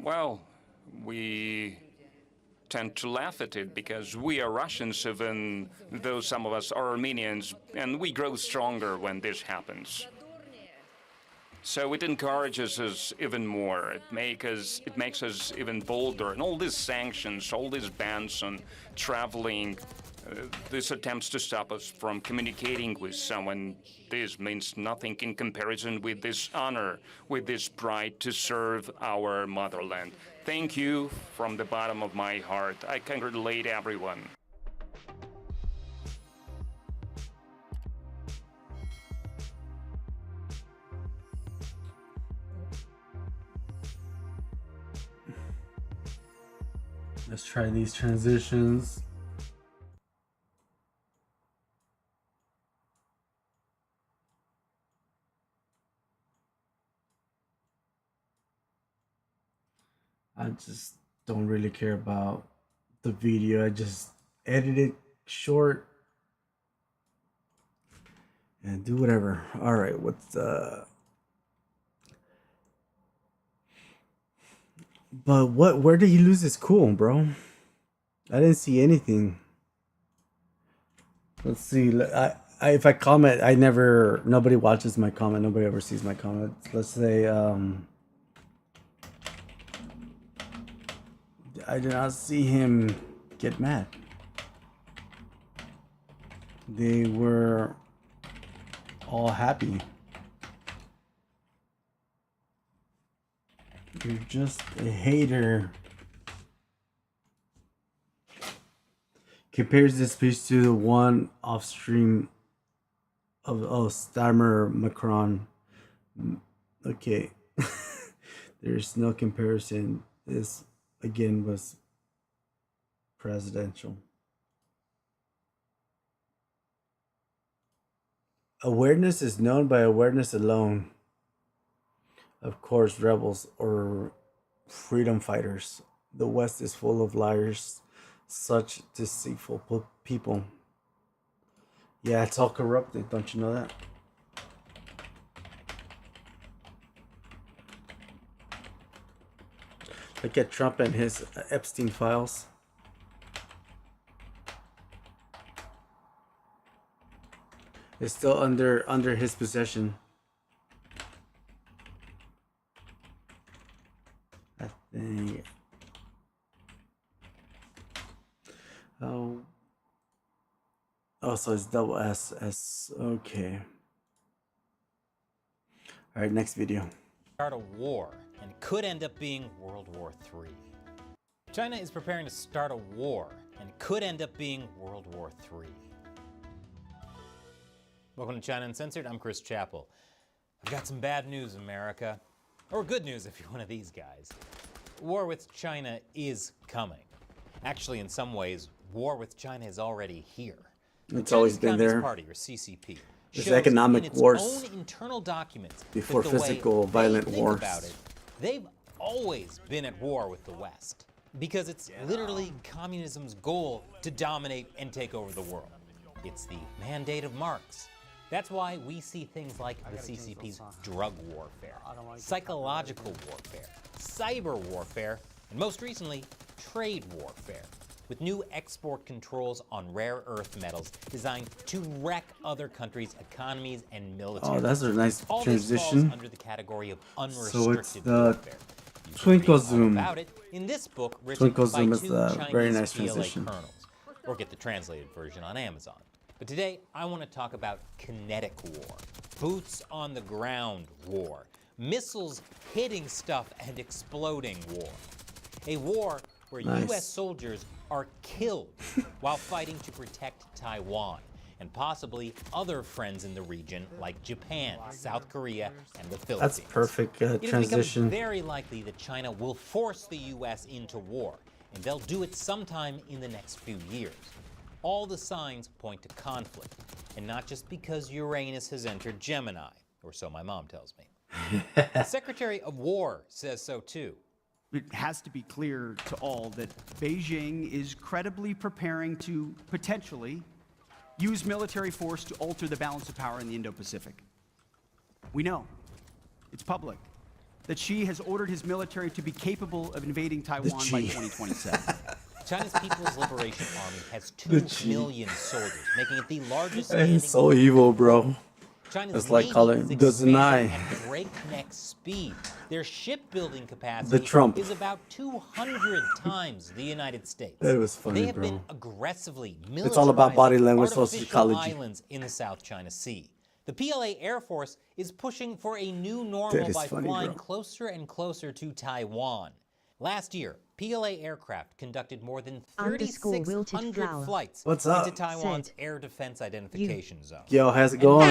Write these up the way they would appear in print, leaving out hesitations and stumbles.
Well, we tend to laugh at it because we are Russians, even though some of us are Armenians, and we grow stronger when this happens. So it encourages us even more. It makes us even bolder. And all these sanctions, all these bans on traveling, these attempts to stop us from communicating with someone, this means nothing in comparison with this honor, with this pride to serve our motherland. Thank you from the bottom of my heart. I congratulate everyone. Let's try these transitions. I just don't really care about the video. I just edit it short and do whatever. All right, what's the... But where did he lose his cool, bro? I didn't see anything. Let's see. If I comment, nobody watches my comment. Nobody ever sees my comments. Let's say, I did not see him get mad. They were all happy. You're just a hater. Compares this speech to the one off stream of Stammer Macron. Okay. There's no comparison. This again was presidential. Awareness is known by awareness alone. Of course, rebels or freedom fighters. The West is full of liars, such deceitful people. Yeah, it's all corrupted. Don't you know that? Look at Trump and his Epstein files. It's still under his possession. I think. Oh, so it's double SS. Okay. All right, next video. Start a war, and it could end up being World War III. China is preparing to start a war, and it could end up being World War III. Welcome to China Uncensored. I'm Chris Chappell. I've got some bad news, America. Or good news if you're one of these guys. War with China is coming. Actually, in some ways, war with China is already here. It's always been there. Party, or CCP, there's economic in its wars own internal documents before physical violent wars. About it, they've always been at war with the West because it's literally communism's goal to dominate and take over the world. It's the mandate of Marx. That's why we see things like the CCP's drug warfare, psychological warfare, cyber warfare, and most recently, trade warfare, with new export controls on rare earth metals designed to wreck other countries' economies and military. Oh, that's a nice All transition. this falls under the category of unrestricted so it's the warfare. Twinkle Zoom. About it in this book written Twinkle by Zoom is two a very Chinese nice PLA transition. colonels, or get the translated version on Amazon. But today, I want to talk about kinetic war, boots on the ground war, missiles hitting stuff and exploding war. A war where U.S. soldiers are killed while fighting to protect Taiwan and possibly other friends in the region like Japan, South Korea, and the Philippines. That's perfect transition. It has become very likely that China will force the U.S. into war, and they'll do it sometime in the next few years. All the signs point to conflict, and not just because Uranus has entered Gemini, or so my mom tells me. The Secretary of War says so too. It has to be clear to all that Beijing is credibly preparing to potentially use military force to alter the balance of power in the Indo-Pacific. We know. It's public. that Xi has ordered his military to be capable of invading Taiwan by 2027. China's People's Liberation Army has 2 million soldiers, making it the largest standing It's so evil, bro. China's It's like Navy calling is doesn't I. expanding at breakneck speed. Their shipbuilding capacity The Trump. is about 200 times the United States. That was funny, They have bro. been aggressively militarizing It's all about body language, artificial psychology. islands in the South China Sea. The PLA Air Force is pushing for a new That normal is by funny, flying bro. closer and closer to Taiwan. Last year, PLA aircraft conducted more than 3,600 flights What's up? into Taiwan's air defense identification zone. Yo, how's it going?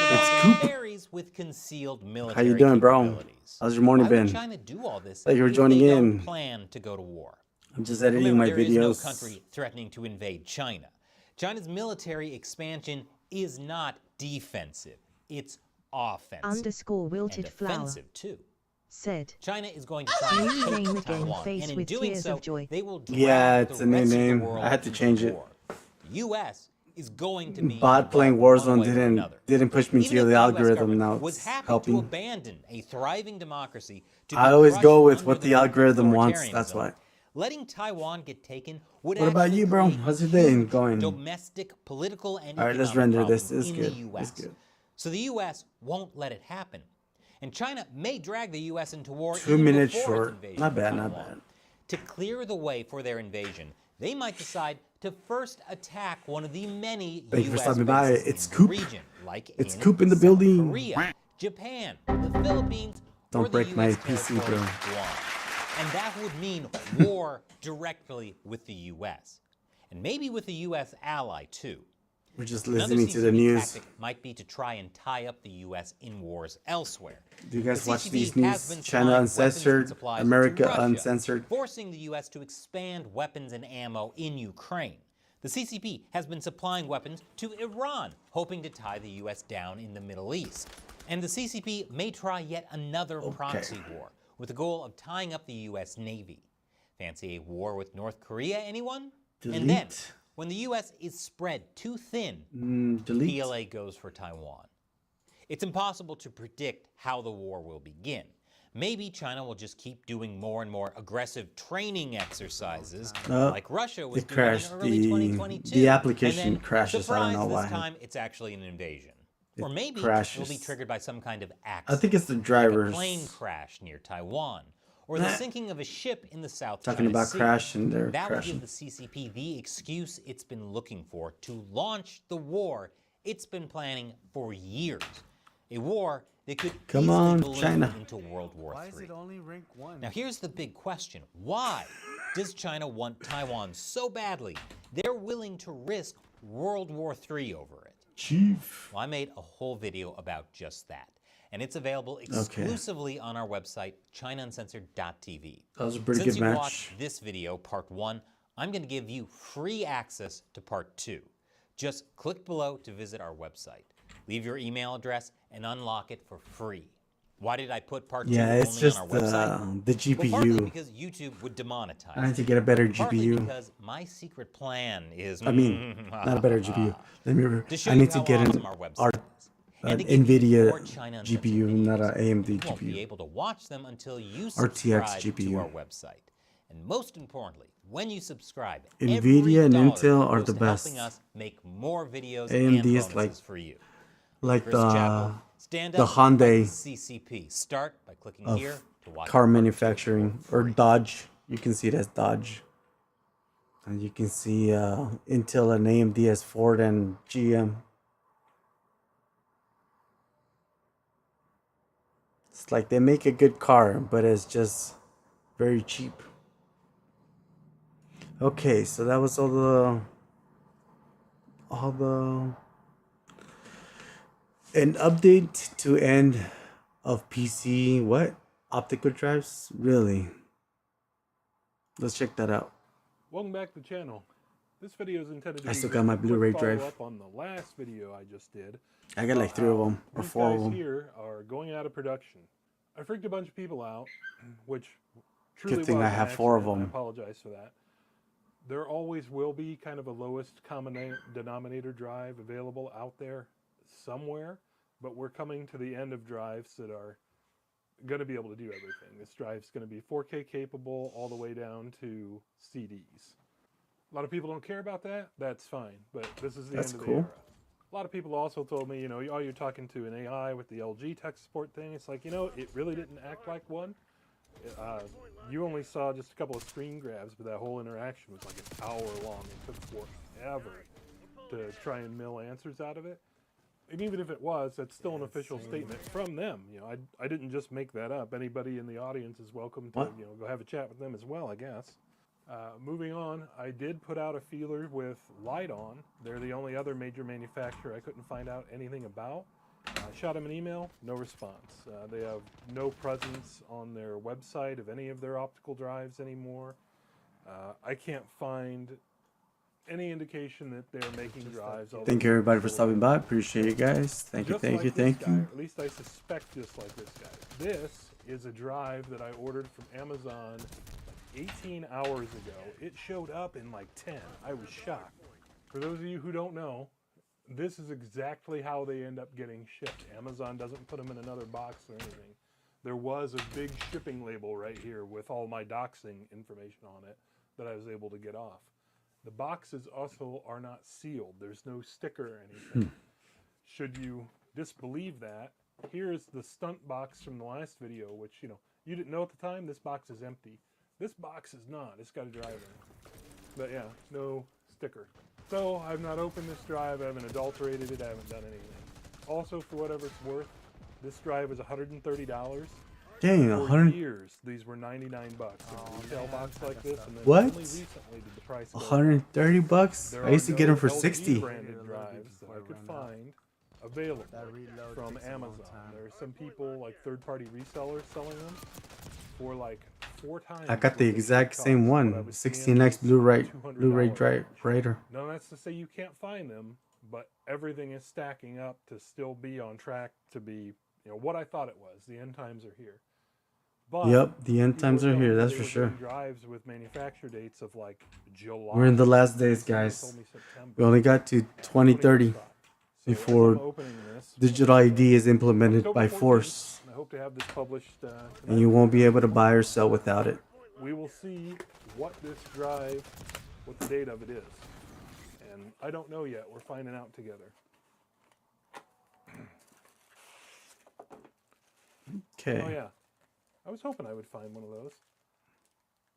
It's Coop. Ferries with concealed How military you doing, bro? capabilities. How's your morning Why been? would China do all this Thank you for if joining they in. don't plan to go to war? I'm just editing Remember, my there is no videos. country threatening to invade China. China's military expansion is not defensive; it's offensive _wilted and flower offensive too. said. China is going to try and New take name again, Taiwan, face and in with doing tears so, of joy. they will drag Yeah, the it's a new rest of the name. world I had to into change it. war. The U.S. is going to be Bot playing involved one Warzone way or didn't another. push me Even to if the US algorithm. government Now was it's happy to helping. abandon a thriving democracy to I be always crushed go with under what the grip of algorithm wants. That's authoritarianism, why. letting Taiwan get taken would What about actually you, bro? create How's your day huge going? domestic, political, and All right, let's economic render this. problems It's in good. the It's U.S. good. So the U.S. won't let it happen. And China may drag the U.S. into war 2 even minutes before short. its invasion Not of bad, not Taiwan. bad. To clear the way for their invasion, they might decide to first attack one of the many Thank you for U.S. stopping by. bases It's in the Coop. region, like It's in Coop in the South building. Korea, Japan, the Philippines, Don't or the break my U.S. PC, territory bro. of Guam. And that would mean war directly with the U.S. and maybe with a U.S. ally too. We're just Another listening to the CCP news. tactic might be to try and tie up the U.S. in wars elsewhere. Do you guys The watch CCP these has news? been China supplying weapons and Uncensored, supplies America to Russia, Uncensored. forcing the U.S. to expand weapons and ammo in Ukraine. The CCP has been supplying weapons to Iran, hoping to tie the U.S. down in the Middle East. And the CCP may try yet another proxy war with the goal of tying up the U.S. Navy. Fancy a war with North Korea, anyone? And then, Delete. when the U.S. is spread too thin, Delete. PLA goes for Taiwan. It's impossible to predict how the war will begin. Maybe China will just keep doing more and more aggressive training exercises, like Russia was it doing in crashed. early 2022. The application and then, crashes. I don't know surprise, why. this time it's actually an invasion. Or maybe crashes. it'll be triggered by some kind of accident. I think it's the like drivers. a plane crash near Taiwan, or the sinking of a ship in the South Talking China about Sea. crashing, they're That will crashing. give the CCP the excuse it's been looking for to launch the war it's been planning for years. A war that could Come easily on, balloon China. into World War III. only rank 1? Now here's the big question. Why does China want Taiwan so badly they're willing to risk World War III over it? Chief. Well, I made a whole video about just that. And it's available exclusively on our website, ChinaUncensored.tv. That was a pretty Since good you match. watched this video, part 1, I'm going to give you free access to part 2. Just click below to visit our website. Leave your email address and unlock it for free. Why did I put part 2 Yeah, only it's just on our website? the Well, partly GPU. because YouTube would demonetize. I need to get a better Partly GPU. because my secret plan is... I mean, not a better GPU. Let me. To show I you need to how get awesome our website is. And to give you NVIDIA more China Uncensored GPU, not an videos. AMD You won't be GPU. able to watch them until you RTX subscribe to GPU. our website. And most importantly, when you subscribe, NVIDIA every and dollar Intel are goes the to best. helping us make more videos AMD and is bonuses like- for you. Like Chris Chappell, stand the up, Hyundai CCP. Start by clicking of here to watch car part 2 manufacturing, for or free. Dodge. You can see it as Dodge. And you can see Intel and AMD as Ford and GM. It's like they make a good car, but it's just very cheap. Okay, so that was all the an update to end of PC. What? Optical drives? Really? Let's check that out. Welcome back to the channel. This video is intended to I be still got my a quick Blu-ray drive. follow-up on the last video I just did. I got like 3 of them or These 4 of guys them. here are going out of production. I freaked a bunch of people out, which truly Good thing was I an have 4 of accident. them. I apologize for that. There always will be kind of a lowest common denominator drive available out there somewhere, but we're coming to the end of drives that are going to be able to do everything. This drive's going to be 4K capable all the way down to CDs. A lot of people don't care about that. That's fine, but this is the That's end of cool. the era. A lot of people also told me, you know, oh, you're talking to an AI with the LG tech support thing. It's like, you know, it really didn't act like one. You only saw just a couple of screen grabs, but that whole interaction was like an hour long. It took forever to try and mill answers out of it. And even if it was, that's still an official statement from them. You know, I didn't just make that up. Anybody in the audience is welcome to, you know, go have a chat with them as well, I guess. Moving on, I did put out a feeler with Lite-On. They're the only other major manufacturer I couldn't find out anything about. I shot them an email, no response. They have no presence on their website of any of their optical drives anymore. I can't find any indication that they're making drives. Thank you everybody for stopping by. Appreciate you guys. Thank you, Just thank like you, this thank guy, you. or at least I suspect just like this guy. This is a drive that I ordered from Amazon 18 hours ago. It showed up in like 10. I was shocked. For those of you who don't know, this is exactly how they end up getting shipped. Amazon doesn't put them in another box or anything. There was a big shipping label right here with all my doxing information on it that I was able to get off. The boxes also are not sealed. There's no sticker or anything. Should you disbelieve that, here's the stunt box from the last video, which, you know, you didn't know at the time. This box is empty. This box is not. It's got a drive in it. But yeah, no sticker. So I've not opened this drive. I haven't adulterated it. I haven't done anything. Also, for whatever it's worth, this drive is $130. Dang, For 100. years, these were $99 in a retail box like this, and then What? only recently did the price go up. 130 bucks? There I used to are get them no for LG 60. branded drives that I could find available from Amazon. There are some people, like third-party resellers, selling them for like 4 times. I got what the they exact should same cost. What I one, was seeing 16x was Blu-ray $200 writer. No, that's to say you can't find them, but everything is stacking up to still be on track to be, you know, what I thought it was. The end times are here. But Yep, the end people times were are here, telling me that's they for were sure. getting drives with manufacture dates of like July. We're in the last days, Someone guys. told me September. We only got to 2030 So as before I'm opening this, digital ID is implemented October by 14th, force, I hope to have this published and you won't be able to buy or sell without it. We will see what this drive, what the date of it is. And I don't know yet. We're finding out together. Okay. Oh yeah. I was hoping I would find one of those.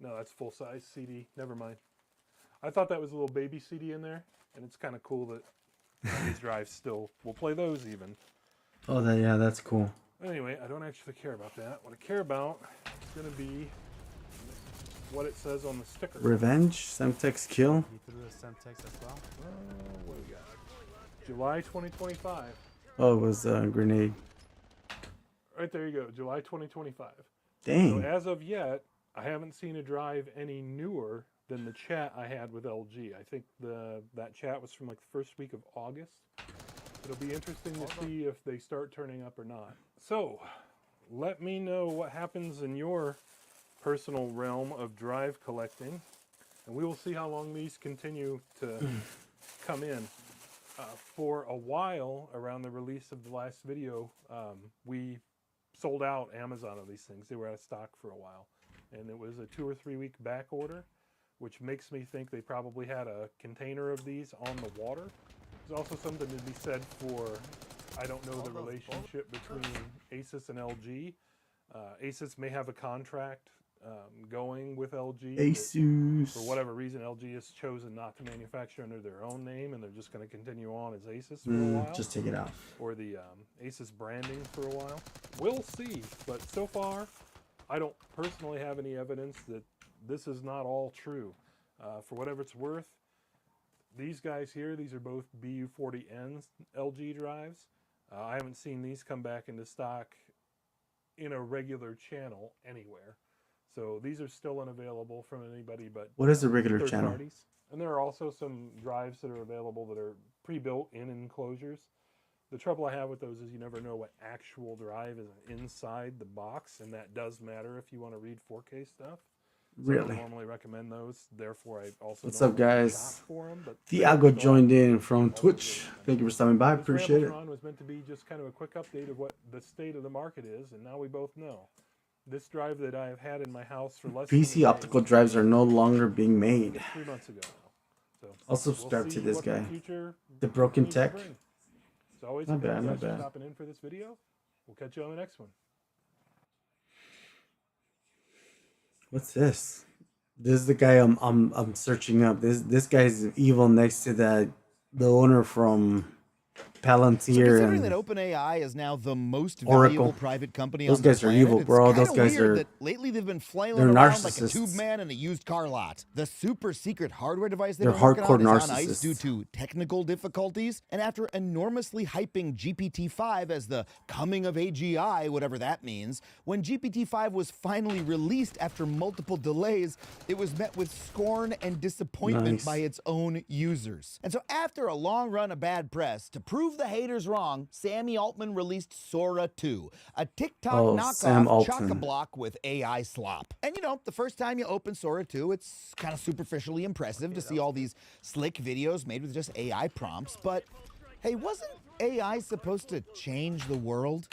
No, that's full-size CD. Never mind. I thought that was a little baby CD in there, and it's kind of cool that these drives still will play those even. Oh, yeah, that's cool. Anyway, I don't actually care about that. What I care about is going to be what it says on the sticker. Revenge, Semtex kill. You threw a Semtex as well? What do we got? July 2025. Oh, it was a grenade. Right there you go, July 2025. Dang. So as of yet, I haven't seen a drive any newer than the chat I had with LG. I think that chat was from like the first week of August. It'll be interesting to see if they start turning up or not. So, let me know what happens in your personal realm of drive collecting, and we will see how long these continue to come in. For a while, around the release of the last video, we sold out Amazon of these things. They were out of stock for a while, and it was a 2 or 3 week back order, which makes me think they probably had a container of these on the water. There's also something to be said for, I don't know the relationship between Asus and LG. Asus may have a contract going with LG. Asus. For whatever reason, LG has chosen not to manufacture under their own name, and they're just going to continue on as Asus for a while. Just take it out. Or the Asus branding for a while. We'll see, but so far, I don't personally have any evidence that this is not all true. For whatever it's worth, these guys here, these are both BU40N LG drives. I haven't seen these come back into stock in a regular channel anywhere. So these are still unavailable from anybody but What is a regular third channel? parties. And there are also some drives that are available that are pre-built in enclosures. The trouble I have with those is you never know what actual drive is inside the box, and that does matter if you want to read 4K stuff. So I Really? don't normally recommend those. Therefore, I also What's don't up, normally guys? shop for 'em, but Thiago joined in from Twitch. Thank you for stopping by. This Appreciate it. Rambletron was meant to be just kind of a quick update of what the state of the market is, and now we both know. This drive that I've had in my house for less than a PC day optical drives are no longer being made. was 3 months ago now. So I'll subscribe we'll to see this what guy. future The Broken needs to Tech. bring. As always, Not bad, thank you not guys for bad. stopping in for this video. We'll catch you on the next one. What's this? This is the guy I'm searching up. This guy's evil next to the owner from Palantir Considering that and OpenAI is now the most Oracle. valuable private company Those on the guys are planet, evil, it's bro. kinda Those guys weird are- that lately they've been flailing they're around like a narcissists. tube man in a used car lot. The super secret hardware device they've They're been working hardcore on is on ice narcissists. due to technical difficulties. And after enormously hyping GPT-5 as the coming of AGI, whatever that means, when GPT-5 was finally released after multiple delays, it was met with scorn and disappointment Nice. by its own users. And so after a long run of bad press, to prove the haters wrong, Sammy Altman released Sora 2, a TikTok Oh, Sam knockoff Altman. chock-a-block with AI slop. And you know, the first time you open Sora 2, it's kind of superficially impressive to see all these slick videos made with just AI prompts, but hey, wasn't AI supposed to change the world?